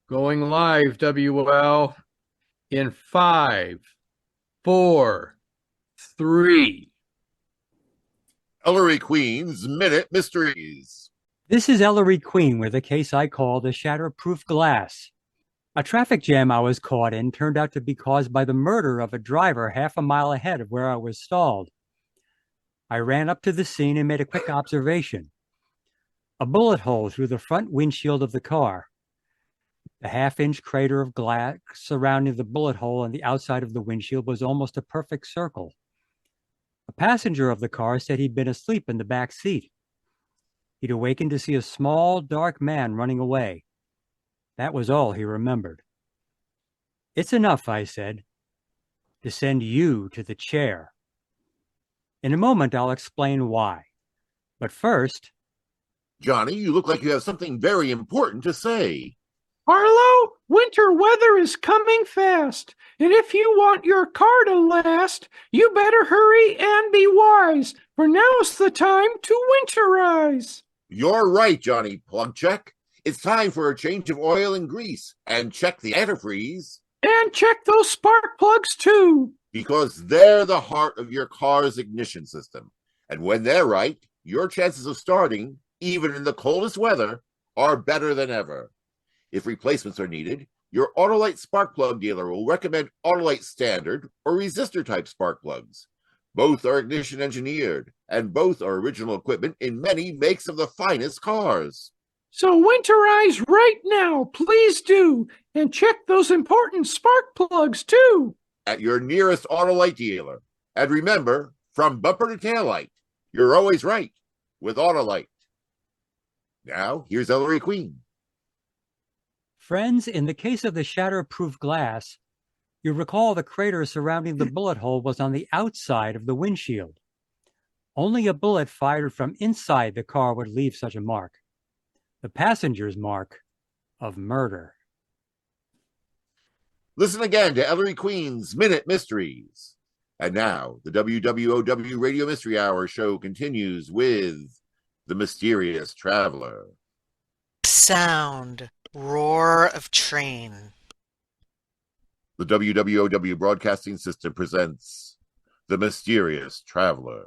Going live, WWOW, in 5, 4, 3. Ellery Queen's Minute Mysteries. This is Ellery Queen with a case I call the Shatterproof Glass. A traffic jam I was caught in turned out to be caused by the murder of a driver half a mile ahead of where I was stalled. I ran up to the scene and made a quick observation. A bullet hole through the front windshield of the car. The half-inch crater of glass surrounding the bullet hole on the outside of the windshield was almost a perfect circle. A passenger of the car said he'd been asleep in the back seat. He'd awakened to see a small, dark man running away. That was all he remembered. It's enough, I said, to send you to the chair. In a moment, I'll explain why. But first... Johnny, you look like you have something very important to say. Harlow, winter weather is coming fast, and if you want your car to last, you better hurry and be wise, for now's the time to winterize. You're right, Johnny Plugcheck. It's time for a change of oil and grease, and check the antifreeze. And check those spark plugs, too. Because they're the heart of your car's ignition system. And when they're right, your chances of starting, even in the coldest weather, are better than ever. If replacements are needed, your Autolite spark plug dealer will recommend Autolite standard or resistor type spark plugs. Both are ignition engineered, and both are original equipment in many makes of the finest cars. So winterize right now, please do, and check those important spark plugs too. At your nearest Autolite dealer. And remember, from bumper to taillight, you're always right with Autolite. Now, here's Ellery Queen. Friends, in the case of the shatterproof glass, you recall the crater surrounding the bullet hole was on the outside of the windshield. Only a bullet fired from inside the car would leave such a mark. The passenger's mark of murder. Listen again to Ellery Queen's Minute Mysteries. And now, the WWOW Radio Mystery Hour show continues with The Mysterious Traveler. Sound. Roar of train. The WWOW Broadcasting System presents The Mysterious Traveler.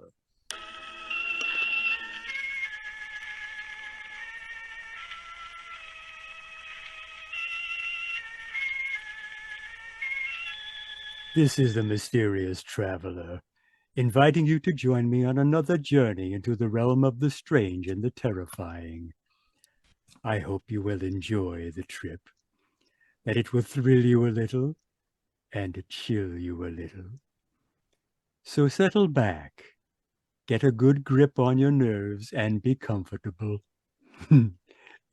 This is the Mysterious Traveler, inviting you to join me on another journey into the realm of the strange and the terrifying. I hope you will enjoy the trip, that it will thrill you a little and chill you a little. So settle back, get a good grip on your nerves, and be comfortable,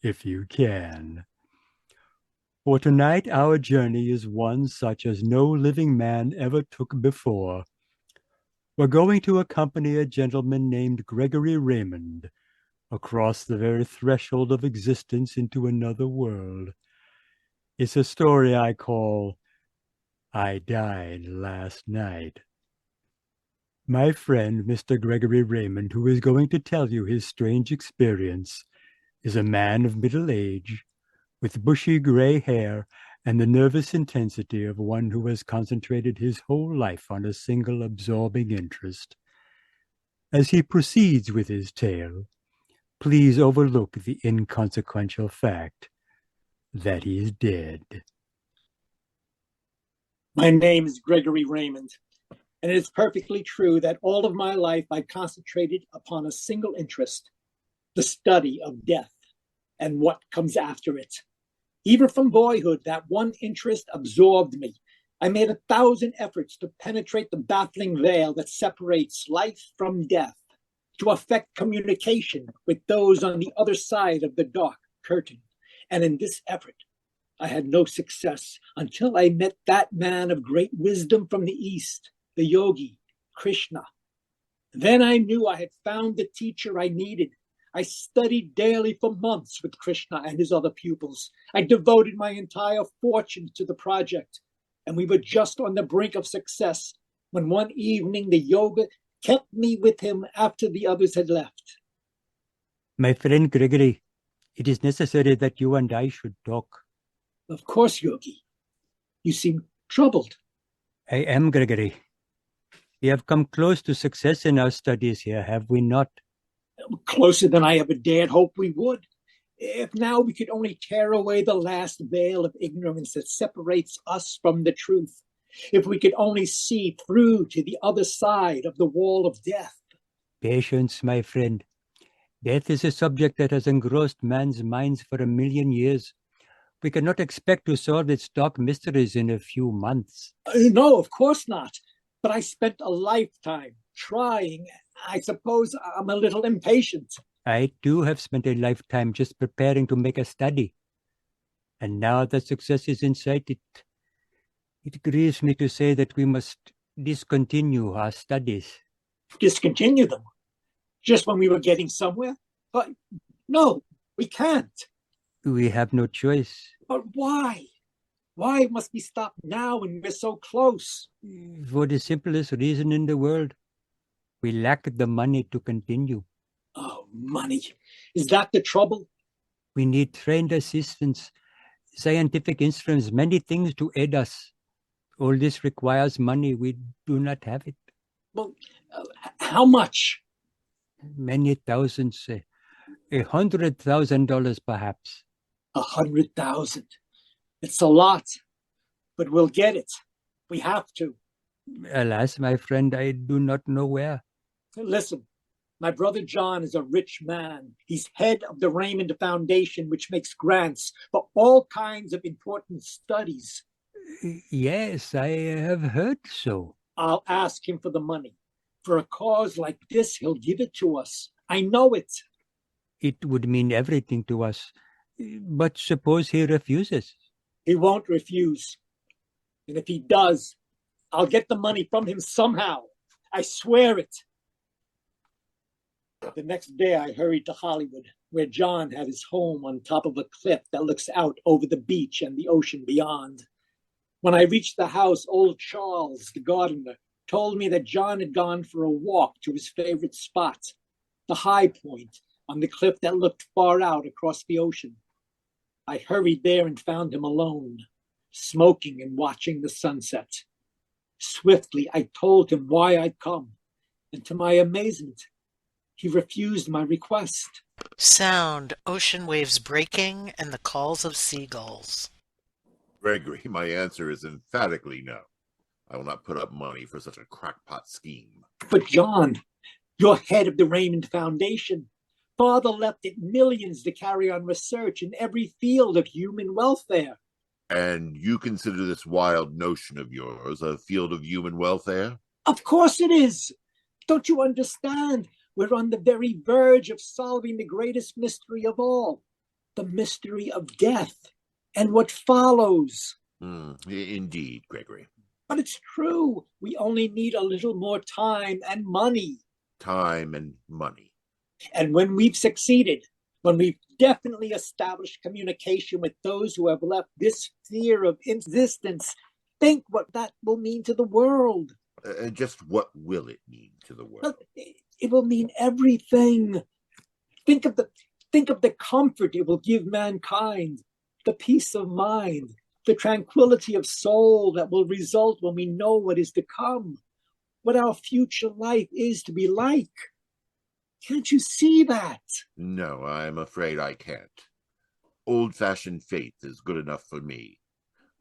if you can. For tonight, our journey is one such as no living man ever took before. We're going to accompany a gentleman named Gregory Raymond across the very threshold of existence into another world. It's a story I call I Died Last Night. My friend, Mr. Gregory Raymond, who is going to tell you his strange experience, is a man of middle age, with bushy gray hair and the nervous intensity of one who has concentrated his whole life on a single absorbing interest. As he proceeds with his tale, please overlook the inconsequential fact that he is dead. My name is Gregory Raymond, and it is perfectly true that all of my life I concentrated upon a single interest, the study of death and what comes after it. Even from boyhood, that one interest absorbed me. I made 1,000 efforts to penetrate the baffling veil that separates life from death, to affect communication with those on the other side of the dark curtain. And in this effort, I had no success until I met that man of great wisdom from the East, the yogi, Krishna. Then I knew I had found the teacher I needed. I studied daily for months with Krishna and his other pupils. I devoted my entire fortune to the project, and we were just on the brink of success when one evening the yoga kept me with him after the others had left. My friend Gregory, it is necessary that you and I should talk. Of course, Yogi. You seem troubled. I am, Gregory. We have come close to success in our studies here, have we not? Closer than I ever dared hope we would. If now we could only tear away the last veil of ignorance that separates us from the truth. If we could only see through to the other side of the wall of death. Patience, my friend. Death is a subject that has engrossed man's minds for 1,000,000 years. We cannot expect to solve its dark mysteries in a few months. No, of course not. But I spent a lifetime trying. I suppose I'm a little impatient. I too have spent a lifetime just preparing to make a study. And now that success is in sight, it grieves me to say that we must discontinue our studies. Discontinue them? Just when we were getting somewhere? But no, we can't. We have no choice. But why? Why must we stop now when we're so close? For the simplest reason in the world. We lack the money to continue. Oh, money. Is that the trouble? We need trained assistants, scientific instruments, many things to aid us. All this requires money. We do not have it. Well, how much? Many thousands, $100,000 perhaps. 100,000. It's a lot, but we'll get it. We have to. Alas, my friend, I do not know where. Listen, my brother John is a rich man. He's head of the Raymond Foundation, which makes grants for all kinds of important studies. Yes, I have heard so. I'll ask him for the money. For a cause like this, he'll give it to us. I know it. It would mean everything to us. But suppose he refuses? He won't refuse. And if he does, I'll get the money from him somehow. I swear it. The next day, I hurried to Hollywood, where John had his home on top of a cliff that looks out over the beach and the ocean beyond. When I reached the house, old Charles, the gardener, told me that John had gone for a walk to his favorite spot, the high point on the cliff that looked far out across the ocean. I hurried there and found him alone, smoking and watching the sunset. Swiftly, I told him why I'd come, and to my amazement, he refused my request. Sound, ocean waves breaking, and the calls of seagulls. Gregory, my answer is emphatically no. I will not put up money for such a crackpot scheme. But John, you're head of the Raymond Foundation. Father left it millions to carry on research in every field of human welfare. And you consider this wild notion of yours a field of human welfare? Of course it is. Don't you understand? We're on the very verge of solving the greatest mystery of all, the mystery of death and what follows. Indeed, Gregory. But it's true. We only need a little more time and money. Time and money. And when we've succeeded, when we've definitely established communication with those who have left this sphere of existence, think what that will mean to the world. Just what will it mean to the world? It will mean everything. Think of the comfort it will give mankind, the peace of mind, the tranquility of soul that will result when we know what is to come, what our future life is to be like. Can't you see that? No, I'm afraid I can't. Old-fashioned faith is good enough for me.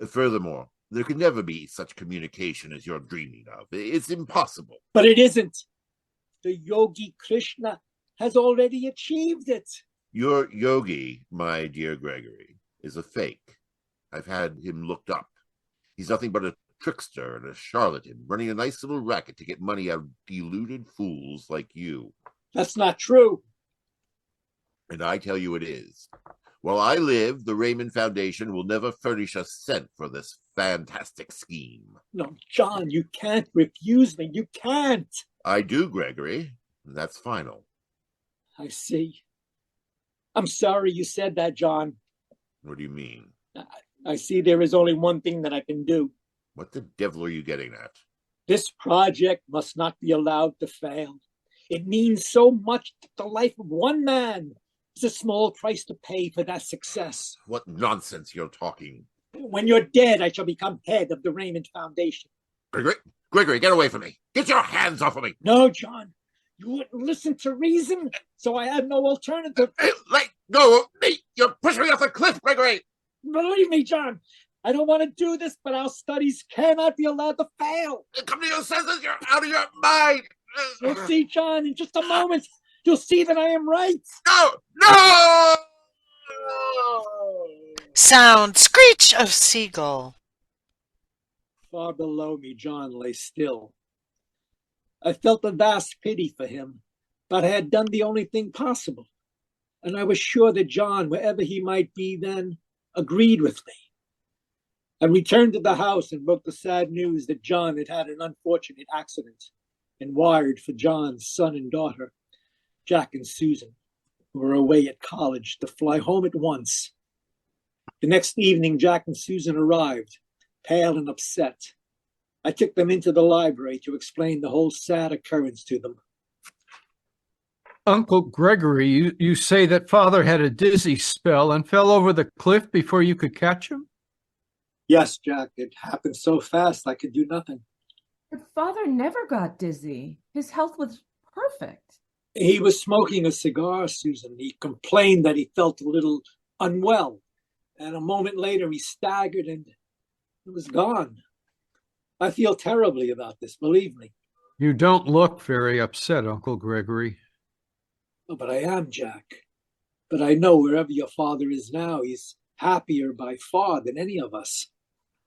Furthermore, there can never be such communication as you're dreaming of. It's impossible. But it isn't. The Yogi Krishna has already achieved it. Your yogi, my dear Gregory, is a fake. I've had him looked up. He's nothing but a trickster and a charlatan, running a nice little racket to get money out of deluded fools like you. That's not true. And I tell you it is. While I live, the Raymond Foundation will never furnish a cent for this fantastic scheme. No, John, you can't refuse me. You can't. I do, Gregory. And that's final. I see. I'm sorry you said that, John. What do you mean? I see there is only one thing that I can do. What the devil are you getting at? This project must not be allowed to fail. It means so much to the life of one man. It's a small price to pay for that success. What nonsense you're talking. When you're dead, I shall become head of the Raymond Foundation. Gregory, get away from me. Get your hands off of me. No, John. You wouldn't listen to reason, so I had no alternative. Hey, let go of me. You're pushing me off the cliff, Gregory. Believe me, John, I don't want to do this, but our studies cannot be allowed to fail. Come to your senses. You're out of your mind. You'll see, John, in just a moment. You'll see that I am right. No! No! Sound, screech of seagull. Far below me, John lay still. I felt a vast pity for him, but I had done the only thing possible. And I was sure that John, wherever he might be then, agreed with me. I returned to the house and broke the sad news that John had had an unfortunate accident and wired for John's son and daughter, Jack and Susan, who were away at college, to fly home at once. The next evening, Jack and Susan arrived, pale and upset. I took them into the library to explain the whole sad occurrence to them. Uncle Gregory, you say that Father had a dizzy spell and fell over the cliff before you could catch him? Yes, Jack, it happened so fast I could do nothing. But Father never got dizzy. His health was perfect. He was smoking a cigar, Susan. He complained that he felt a little unwell. And a moment later, he staggered and it was gone. I feel terribly about this, believe me. You don't look very upset, Uncle Gregory. Oh, but I am, Jack. But I know wherever your father is now, he's happier by far than any of us.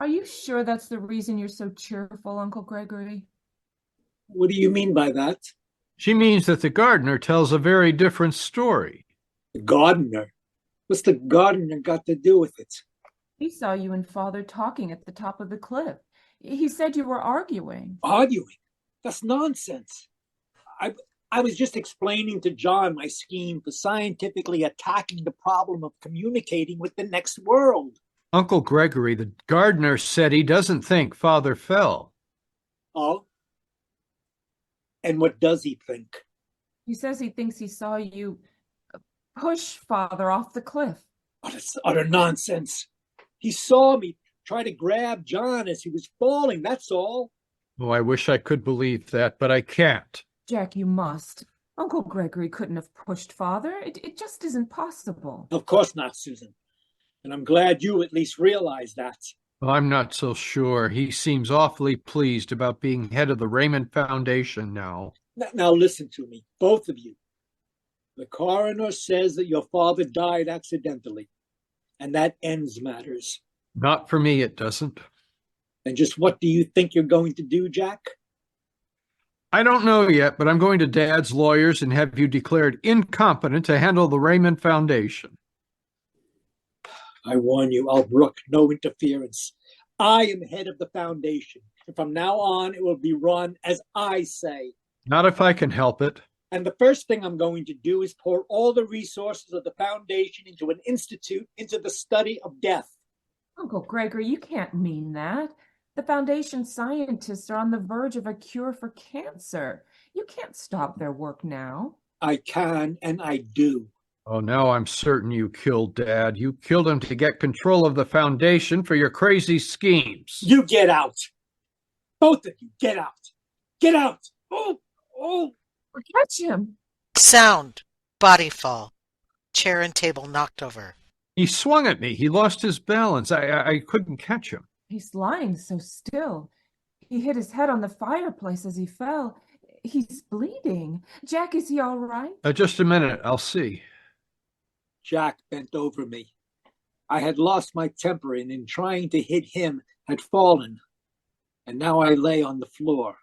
Are you sure that's the reason you're so cheerful, Uncle Gregory? What do you mean by that? She means that the gardener tells a very different story. The gardener? What's the gardener got to do with it? He saw you and Father talking at the top of the cliff. He said you were arguing. Arguing? That's nonsense. I was just explaining to John my scheme for scientifically attacking the problem of communicating with the next world. Uncle Gregory, the gardener said he doesn't think Father fell. Oh? And what does he think? He says he thinks he saw you push Father off the cliff. Oh, that's utter nonsense. He saw me try to grab John as he was falling, that's all. Oh, I wish I could believe that, but I can't. Jack, you must. Uncle Gregory couldn't have pushed Father. It just isn't possible. Of course not, Susan. And I'm glad you at least realize that. Well, I'm not so sure. He seems awfully pleased about being head of the Raymond Foundation now. Now listen to me, both of you. The coroner says that your father died accidentally, and that ends matters. Not for me, it doesn't. And just what do you think you're going to do, Jack? I don't know yet, but I'm going to Dad's lawyers and have you declared incompetent to handle the Raymond Foundation. I warn you, I'll brook no interference. I am head of the foundation, and from now on, it will be run as I say. Not if I can help it. And the first thing I'm going to do is pour all the resources of the foundation into an institute into the study of death. Uncle Gregory, you can't mean that. The foundation scientists are on the verge of a cure for cancer. You can't stop their work now. I can, and I do. Oh, now I'm certain you killed Dad. You killed him to get control of the foundation for your crazy schemes. You get out. Both of you, get out. Get out. Oh, oh. Catch him. Sound, body fall. Chair and table knocked over. He swung at me. He lost his balance. I couldn't catch him. He's lying so still. He hit his head on the fireplace as he fell. He's bleeding. Jack, is he all right? Just a minute. I'll see. Jack bent over me. I had lost my temper and in trying to hit him had fallen. And now I lay on the floor,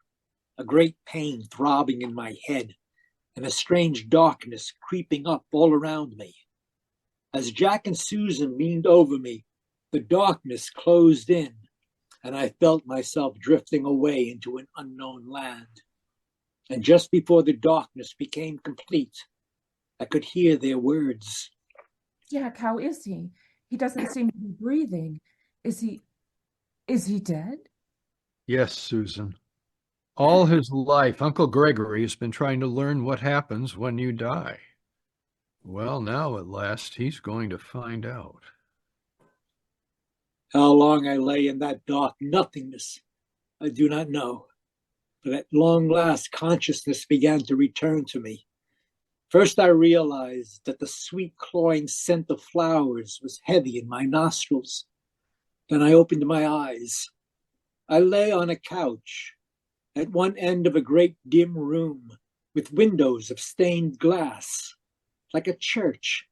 a great pain throbbing in my head and a strange darkness creeping up all around me. As Jack and Susan leaned over me, the darkness closed in, and I felt myself drifting away into an unknown land. And just before the darkness became complete, I could hear their words. Jack, how is he? He doesn't seem to be breathing. Is he dead? Yes, Susan. All his life, Uncle Gregory has been trying to learn what happens when you die. Well, now at last he's going to find out. How long I lay in that dark nothingness, I do not know. But at long last, consciousness began to return to me. First, I realized that the sweet, cloying scent of flowers was heavy in my nostrils. Then I opened my eyes. I lay on a couch at one end of a great dim room with windows of stained glass, like a church.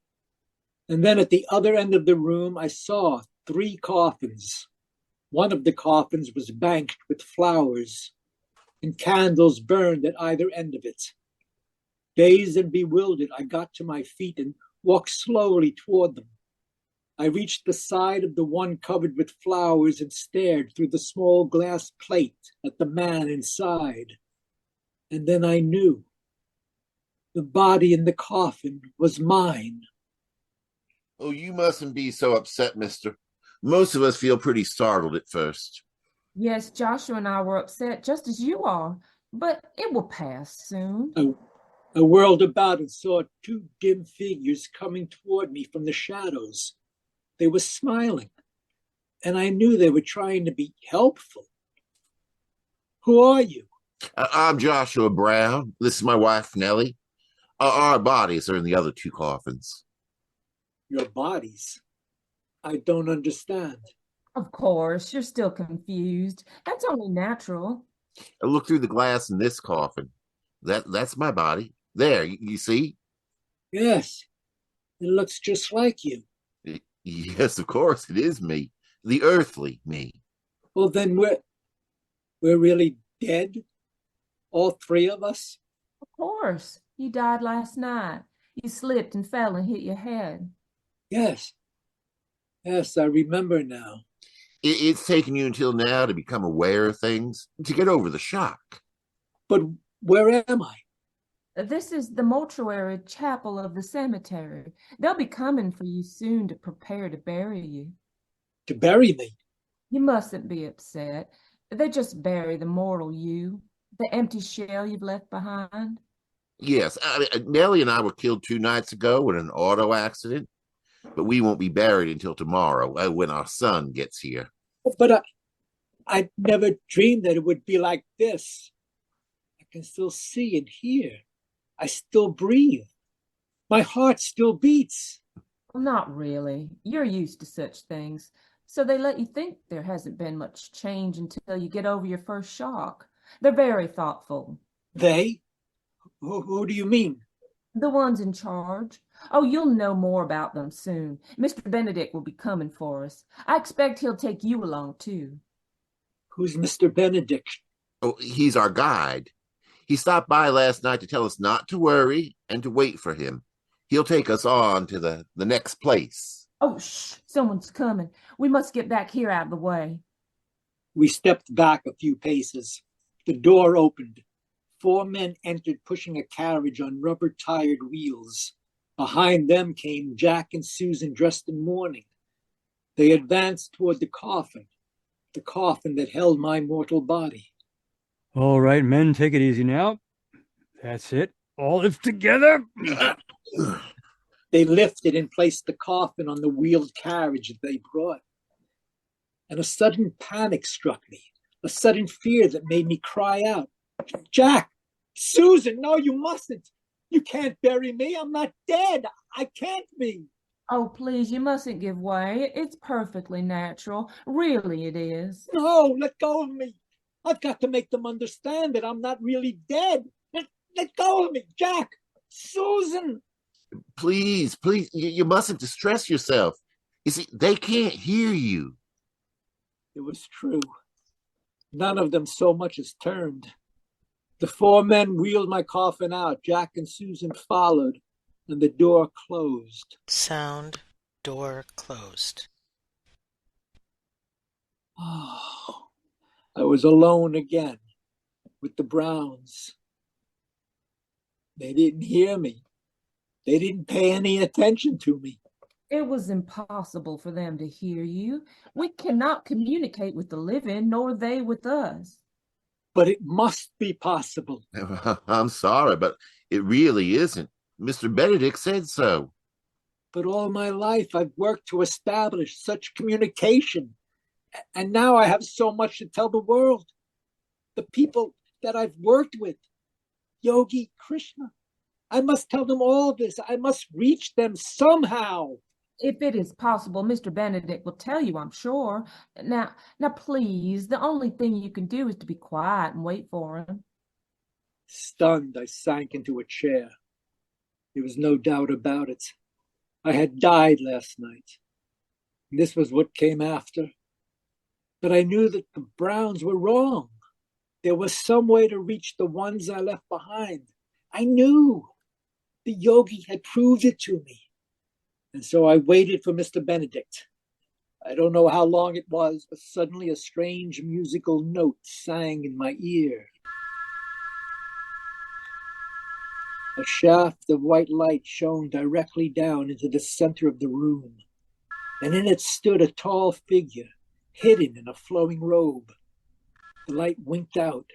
And then at the other end of the room, I saw 3 coffins. One of the coffins was banked with flowers, and candles burned at either end of it. Dazed and bewildered, I got to my feet and walked slowly toward them. I reached the side of the one covered with flowers and stared through the small glass plate at the man inside. And then I knew. The body in the coffin was mine. Oh, you mustn't be so upset, mister. Most of us feel pretty startled at first. Yes, Joshua and I were upset just as you are, but it will pass soon. I whirled about and saw 2 dim figures coming toward me from the shadows. They were smiling, and I knew they were trying to be helpful. Who are you? I'm Joshua Brown. This is my wife, Nellie. Our bodies are in the other 2 coffins. Your bodies? I don't understand. Of course, you're still confused. That's only natural. I look through the glass in this coffin. That's my body. There, you see? Yes, it looks just like you. Yes, of course, it is me. The earthly me. Well, then we're really dead? All 3 of us? Of course. You died last night. You slipped and fell and hit your head. Yes. Yes, I remember now. It's taken you until now to become aware of things, to get over the shock. But where am I? This is the mortuary chapel of the cemetery. They'll be coming for you soon to prepare to bury you. To bury me? You mustn't be upset. They just bury the mortal you, the empty shell you've left behind. Yes, Nellie and I were killed 2 nights ago in an auto accident, but we won't be buried until tomorrow when our son gets here. But I never dreamed that it would be like this. I can still see and hear. I still breathe. My heart still beats. Well, not really. You're used to such things. So they let you think there hasn't been much change until you get over your first shock. They're very thoughtful. They? Who do you mean? The ones in charge. Oh, you'll know more about them soon. Mr. Benedict will be coming for us. I expect he'll take you along, too. Who's Mr. Benedict? Oh, he's our guide. He stopped by last night to tell us not to worry and to wait for him. He'll take us on to the next place. Oh, shh! Someone's coming. We must get back here out of the way. We stepped back a few paces. The door opened. 4 men entered, pushing a carriage on rubber-tired wheels. Behind them came Jack and Susan, dressed in mourning. They advanced toward the coffin that held my mortal body. All right, men, take it easy now. That's it. All lift together. They lifted and placed the coffin on the wheeled carriage that they brought. And a sudden panic struck me, a sudden fear that made me cry out, Jack, Susan, no, you mustn't. You can't bury me. I'm not dead. I can't be. Oh, please, you mustn't give way. It's perfectly natural. Really, it is. No, let go of me. I've got to make them understand that I'm not really dead. Let go of me, Jack, Susan. Please, you mustn't distress yourself. You see, they can't hear you. It was true. None of them so much as turned. The 4 men wheeled my coffin out. Jack and Susan followed, and the door closed. Sound, door closed. Oh, I was alone again with the Browns. They didn't hear me. They didn't pay any attention to me. It was impossible for them to hear you. We cannot communicate with the living, nor they with us. But it must be possible. I'm sorry, but it really isn't. Mr. Benedict said so. But all my life I've worked to establish such communication. And now I have so much to tell the world. The people that I've worked with, Yogi, Krishna. I must tell them all this. I must reach them somehow. If it is possible, Mr. Benedict will tell you, I'm sure. Now, please, the only thing you can do is to be quiet and wait for him. Stunned, I sank into a chair. There was no doubt about it. I had died last night. And this was what came after. But I knew that the Browns were wrong. There was some way to reach the ones I left behind. I knew. The yogi had proved it to me. And so I waited for Mr. Benedict. I don't know how long it was, but suddenly a strange musical note sang in my ear. A shaft of white light shone directly down into the center of the room, and in it stood a tall figure, hidden in a flowing robe. The light winked out,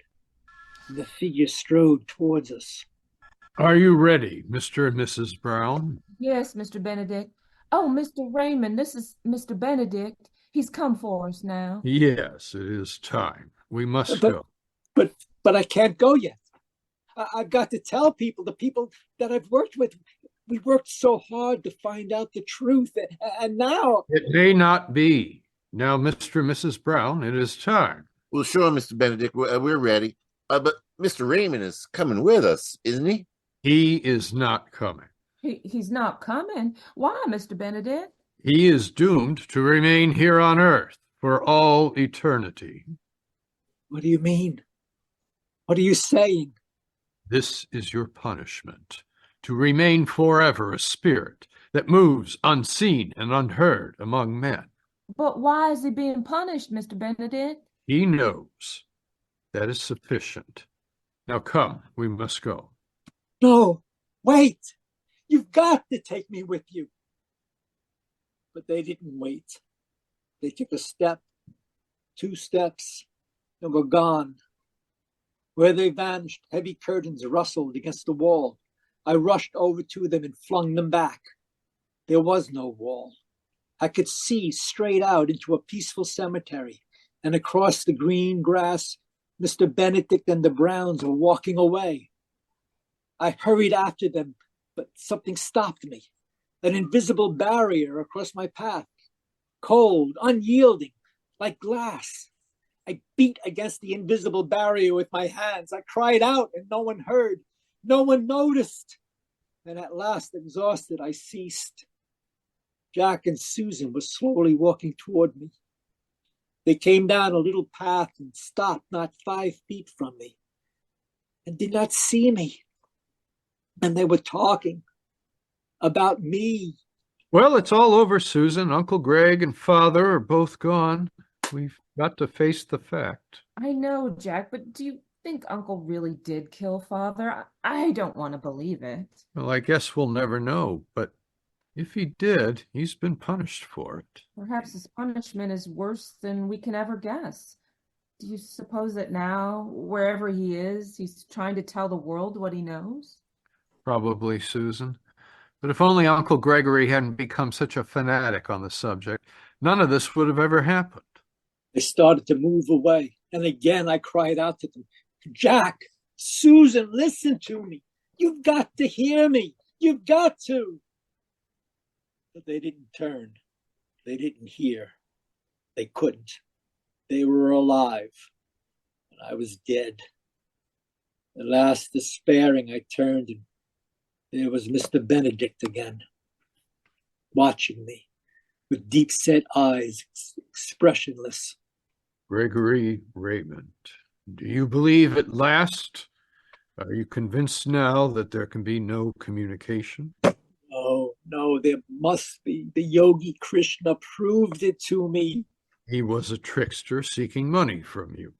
and the figure strode towards us. Are you ready, Mr. and Mrs. Brown? Yes, Mr. Benedict. Oh, Mr. Raymond, this is Mr. Benedict. He's come for us now. Yes, it is time. We must But- go. But I can't go yet. I've got to tell people, the people that I've worked with. We worked so hard to find out the truth, and now... It may not be. Now, Mr. and Mrs. Brown, it is time. Well, sure, Mr. Benedict, we're ready. But Mr. Raymond is coming with us, isn't he? He is not coming. He's not coming. Why, Mr. Benedict? He is doomed to remain here on earth for all eternity. What do you mean? What are you saying? This is your punishment, to remain forever a spirit that moves unseen and unheard among men. But why is he being punished, Mr. Benedict? He knows. That is sufficient. Now come, we must go. No, wait. You've got to take me with you. But they didn't wait. They took a step, 2 steps, and were gone. Where they vanished, heavy curtains rustled against the wall. I rushed over to them and flung them back. There was no wall. I could see straight out into a peaceful cemetery, and across the green grass, Mr. Benedict and the Browns were walking away. I hurried after them, but something stopped me. An invisible barrier across my path, cold, unyielding, like glass. I beat against the invisible barrier with my hands. I cried out and no one heard. No one noticed. And at last, exhausted, I ceased. Jack and Susan were slowly walking toward me. They came down a little path and stopped not 5 feet from me and did not see me. And they were talking about me. Well, it's all over, Susan. Uncle Greg and Father are both gone. We've got to face the fact. I know, Jack, but do you think Uncle really did kill Father? I don't want to believe it. Well, I guess we'll never know, but if he did, he's been punished for it. Perhaps his punishment is worse than we can ever guess. Do you suppose that now, wherever he is, he's trying to tell the world what he knows? Probably, Susan. But if only Uncle Gregory hadn't become such a fanatic on the subject, none of this would have ever happened. They started to move away. And again, I cried out to them, Jack, Susan, listen to me. You've got to hear me. You've got to. But they didn't turn. They didn't hear. They couldn't. They were alive. And I was dead. At last, despairing, I turned and there was Mr. Benedict again, watching me with deep-set eyes, expressionless. Gregory Raymond, do you believe at last? Are you convinced now that there can be no communication? Oh, no, there must be. The yogi Krishna proved it to me. He was a trickster seeking money from you.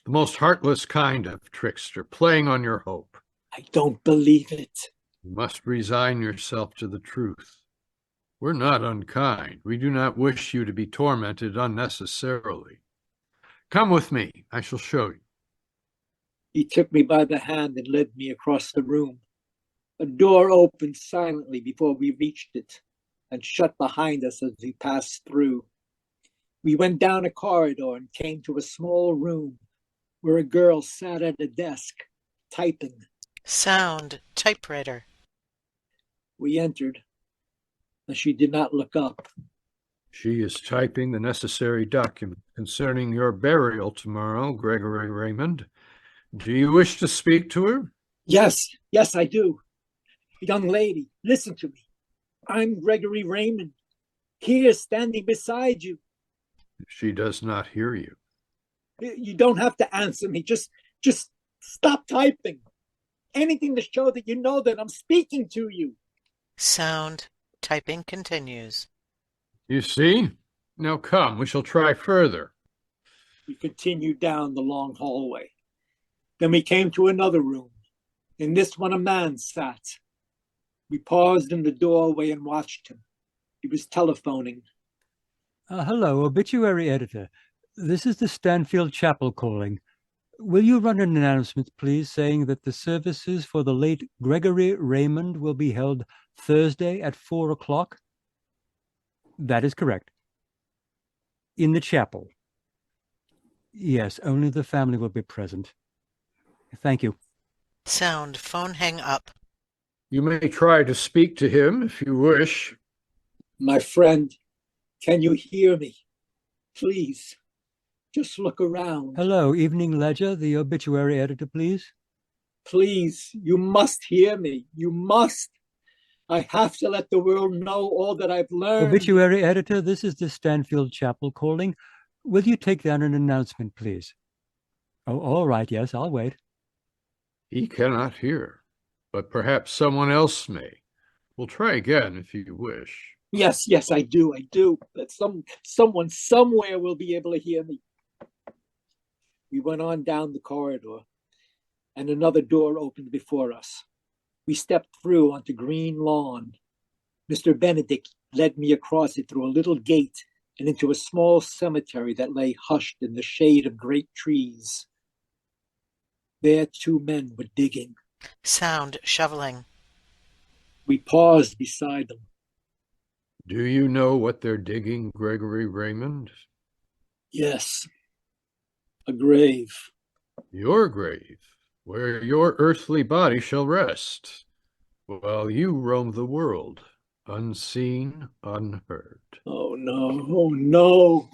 The most heartless kind of trickster, playing on your hope. I don't believe it. You must resign yourself to the truth. We're not unkind. We do not wish you to be tormented unnecessarily. Come with me. I shall show you. He took me by the hand and led me across the room. A door opened silently before we reached it and shut behind us as we passed through. We went down a corridor and came to a small room where a girl sat at a desk, typing. Sound, typewriter. We entered, and she did not look up. She is typing the necessary document concerning your burial tomorrow, Gregory Raymond. Do you wish to speak to her? Yes, I do. Young lady, listen to me. I'm Gregory Raymond, here standing beside you. She does not hear you. You don't have to answer me. Just stop typing. Anything to show that you know that I'm speaking to you. Sound, typing continues. You see? Now come, we shall try further. We continued down the long hallway. Then we came to another room. In this one, a man sat. We paused in the doorway and watched him. He was telephoning. Hello, obituary editor. This is the Stanfield Chapel calling. Will you run an announcement, please, saying that the services for the late Gregory Raymond will be held Thursday at 4 o'clock? That is correct. In the chapel. Yes, only the family will be present. Thank you. Sound, phone hang up. You may try to speak to him if you wish. My friend, can you hear me? Please, just look around. Hello, Evening Ledger, the obituary editor, please. Please, you must hear me. You must. I have to let the world know all that I've learned. Obituary editor, this is the Stanfield Chapel calling. Will you take down an announcement, please? Oh, all right, yes, I'll wait. He cannot hear, but perhaps someone else may. We'll try again if you wish. Yes, I do. But someone somewhere will be able to hear me. We went on down the corridor, and another door opened before us. We stepped through onto green lawn. Mr. Benedict led me across it through a little gate and into a small cemetery that lay hushed in the shade of great trees. There 2 men were digging. Sound, shoveling. We paused beside them. Do you know what they're digging, Gregory Raymond? Yes, a grave. Your grave, where your earthly body shall rest, while you roam the world, unseen, unheard. Oh no.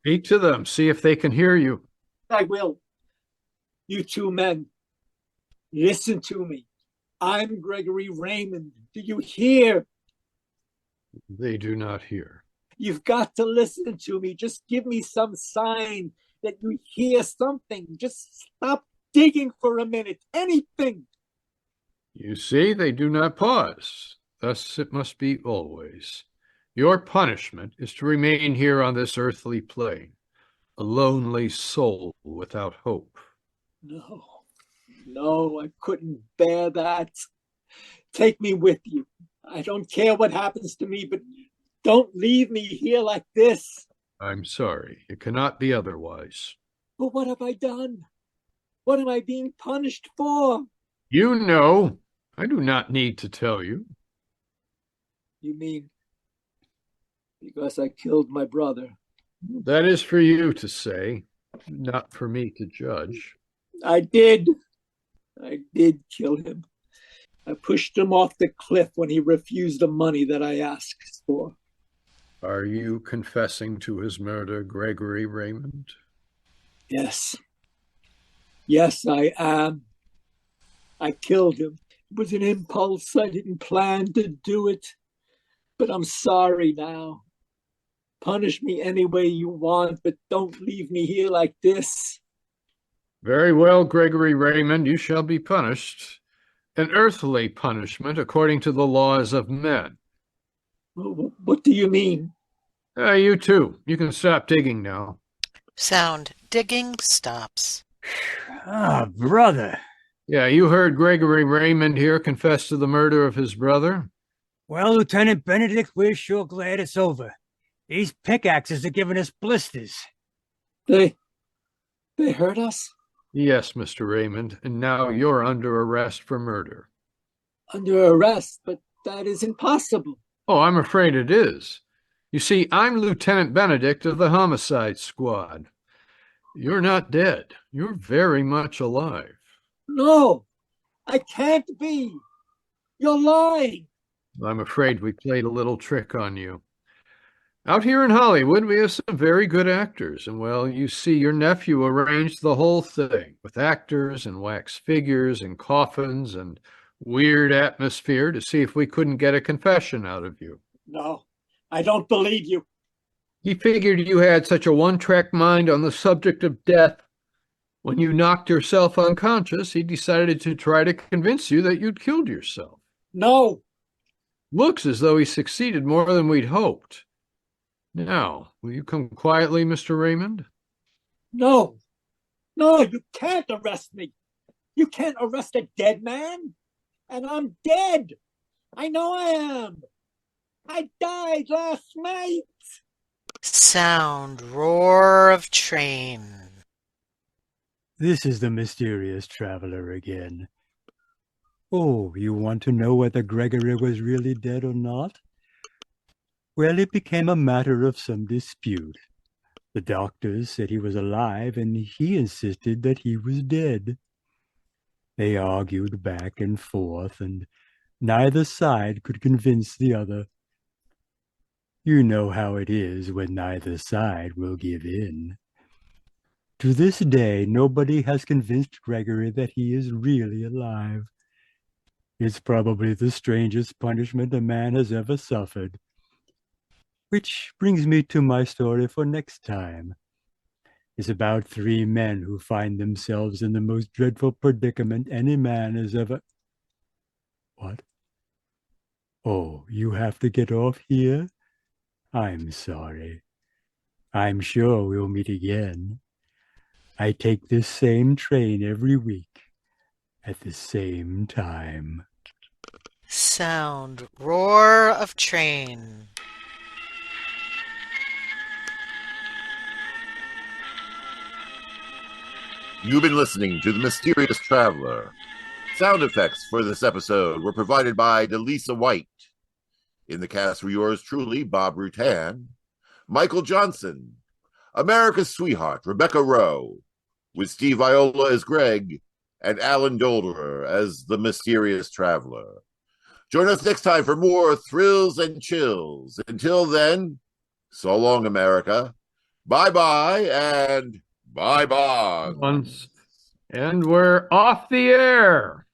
Speak to them, see if they can hear you. I will. You 2 men, listen to me. I'm Gregory Raymond. Do you hear? They do not hear. You've got to listen to me. Just give me some sign that you hear something. Just stop digging for a minute. Anything. You see, they do not pause. Thus it must be always. Your punishment is to remain here on this earthly plane, a lonely soul without hope. No, I couldn't bear that. Take me with you. I don't care what happens to me, but don't leave me here like this. I'm sorry. It cannot be otherwise. But what have I done? What am I being punished for? You know. I do not need to tell you. You mean because I killed my brother? That is for you to say, not for me to judge. I did kill him. I pushed him off the cliff when he refused the money that I asked for. Are you confessing to his murder, Gregory Raymond? Yes, I am. I killed him. It was an impulse. I didn't plan to do it. But I'm sorry now. Punish me any way you want, but don't leave me here like this. Very well, Gregory Raymond, you shall be punished. An earthly punishment according to the laws of men. What do you mean? You too. You can stop digging now. Sound, digging stops. Ah, brother. Yeah, you heard Gregory Raymond here confess to the murder of his brother? Well, Lieutenant Benedict, we're sure glad it's over. These pickaxes are giving us blisters. They hurt us? Yes, Mr. Raymond, and now you're under arrest for murder. Under arrest? But that is impossible. Oh, I'm afraid it is. You see, I'm Lieutenant Benedict of the Homicide Squad. You're not dead. You're very much alive. No, I can't be. You're lying. I'm afraid we played a little trick on you. Out here in Hollywood, we have some very good actors, and well, you see, your nephew arranged the whole thing with actors and wax figures and coffins and weird atmosphere to see if we couldn't get a confession out of you. No, I don't believe you. He figured you had such a one-track mind on the subject of death. When you knocked yourself unconscious, he decided to try to convince you that you'd killed yourself. No. Looks as though he succeeded more than we'd hoped. Now, will you come quietly, Mr. Raymond? No. No, you can't arrest me. You can't arrest a dead man. And I'm dead. I know I am. I died last night. Sound roar of train. This is the mysterious traveler again. Oh, you want to know whether Gregory was really dead or not? Well, it became a matter of some dispute. The doctors said he was alive, and he insisted that he was dead. They argued back and forth, and neither side could convince the other. You know how it is when neither side will give in. To this day, nobody has convinced Gregory that he is really alive. It's probably the strangest punishment a man has ever suffered. Which brings me to my story for next time. It's about 3 men who find themselves in the most dreadful predicament any man has ever... What? Oh, you have to get off here? I'm sorry. I'm sure we'll meet again. I take this same train every week at the same time. Sound roar of train. You've been listening to The Mysterious Traveler. Sound effects for this episode were provided by DeLisa White. In the cast were yours truly, Bob Rutan, Michael Johnson, America's Sweetheart, Rebecca Rowe, with Steve Viola as Greg, and Alan Dolderer as the Mysterious Traveler. Join us next time for more thrills and chills. Until then, so long, America. Bye-bye, and bye-bye. And we're off the air.